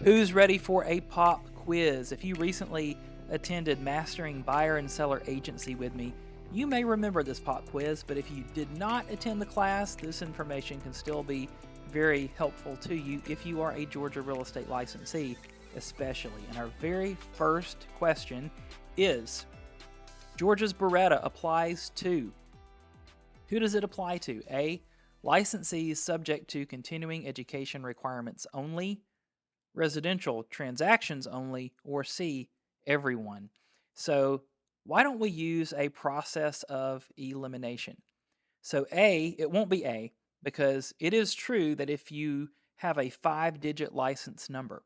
Who's ready for a pop quiz? If you recently attended Mastering Buyer and Seller Agency with me, you may remember this pop quiz, but if you did not attend the class, this information can still be very helpful to you if you are a Georgia real estate licensee, especially. And our very first question is, Georgia's BRRETA applies to, who does it apply to? A, licensees subject to continuing education requirements only, residential transactions only, or C, everyone. So why don't we use a process of elimination? So A, it won't be A, because it is true that if you have a 5-digit license number,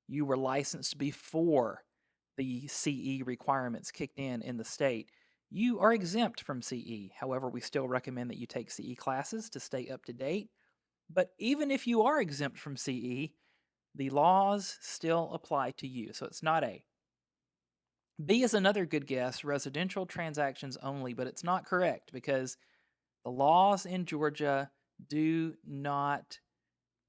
you were licensed before the CE requirements kicked in the state, you are exempt from CE. However, we still recommend that you take CE classes to stay up to date. But even if you are exempt from CE, the laws still apply to you, so it's not A. B is another good guess, residential transactions only, but it's not correct because the laws in Georgia do not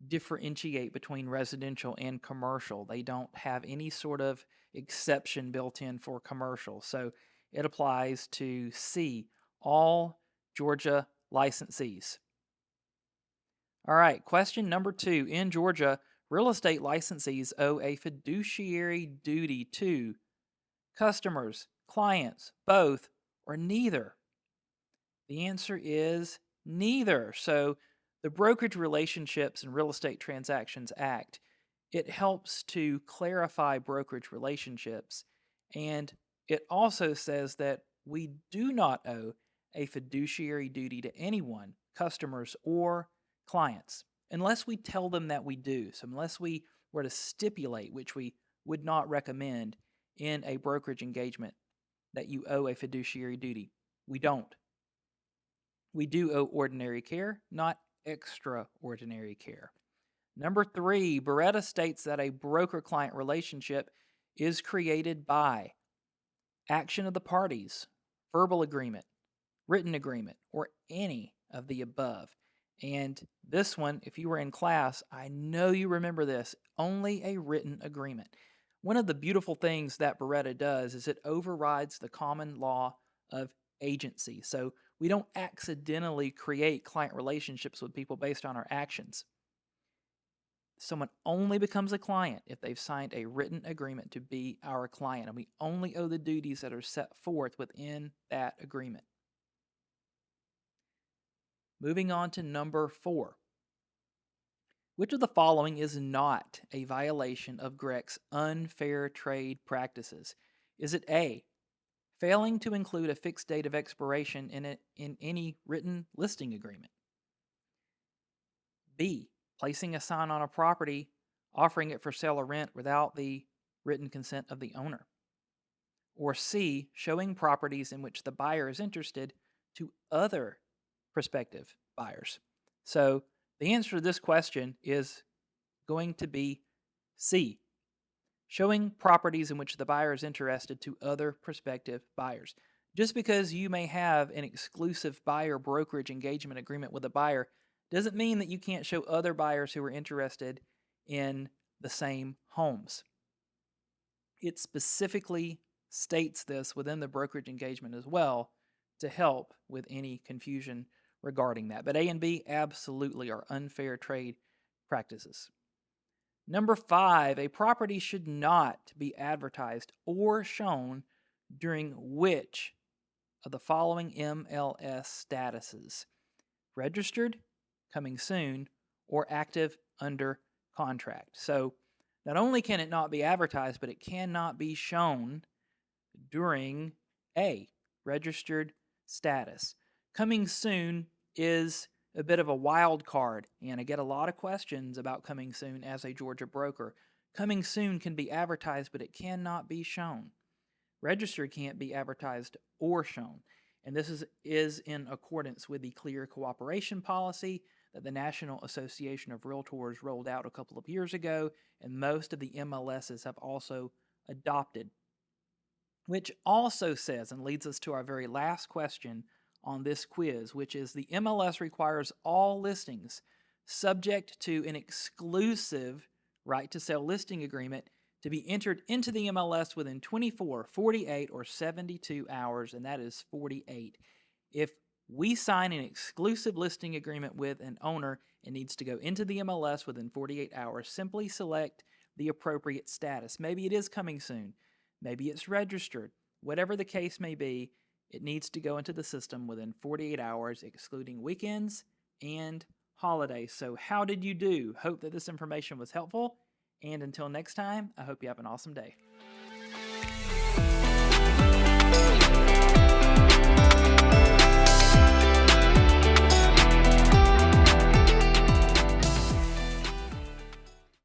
differentiate between residential and commercial. They don't have any sort of exception built in for commercial. So it applies to C, all Georgia licensees. All right, question number 2. In Georgia, real estate licensees owe a fiduciary duty to customers, clients, both, or neither. The answer is neither. So the Brokerage Relationships and Real Estate Transactions Act, it helps to clarify brokerage relationships, and it also says that we do not owe a fiduciary duty to anyone, customers or clients, unless we tell them that we do. So unless we were to stipulate, which we would not recommend in a brokerage engagement, that you owe a fiduciary duty. We don't. We do owe ordinary care, not extraordinary care. Number 3, BRRETA states that a broker-client relationship is created by action of the parties, verbal agreement, written agreement, or any of the above. And this one, if you were in class, I know you remember this, only a written agreement. One of the beautiful things that BRRETA does is it overrides the common law of agency. So we don't accidentally create client relationships with people based on our actions. Someone only becomes a client if they've signed a written agreement to be our client, and we only owe the duties that are set forth within that agreement. Moving on to number 4. Which of the following is not a violation of GREC's unfair trade practices? Is it A, failing to include a fixed date of expiration in any written listing agreement? B, placing a sign on a property, offering it for sale or rent without the written consent of the owner? Or C, showing properties in which the buyer is interested to other prospective buyers? So the answer to this question is going to be C, showing properties in which the buyer is interested to other prospective buyers. Just because you may have an exclusive buyer brokerage engagement agreement with a buyer doesn't mean that you can't show other buyers who are interested in the same homes. It specifically states this within the brokerage engagement as well to help with any confusion regarding that. But A and B absolutely are unfair trade practices. Number 5, a property should not be advertised or shown during which of the following MLS statuses? Registered, coming soon, or active under contract. So not only can it not be advertised, but it cannot be shown during A, registered status. Coming soon is a bit of a wild card, and I get a lot of questions about coming soon as a Georgia broker. Coming soon can be advertised, but it cannot be shown. Registered can't be advertised or shown, and this is in accordance with the clear cooperation policy that the National Association of Realtors rolled out a couple of years ago, and most of the MLSs have also adopted. Which also says, and leads us to our very last question on this quiz, which is the MLS requires all listings subject to an exclusive right to sell listing agreement to be entered into the MLS within 24, 48, or 72 hours, and that is 48. If we sign an exclusive listing agreement with an owner and needs to go into the MLS within 48 hours, simply select the appropriate status. Maybe it is coming soon. Maybe it's registered. Whatever the case may be, it needs to go into the system within 48 hours, excluding weekends and holidays. So how did you do? Hope that this information was helpful. And until next time, I hope you have an awesome day.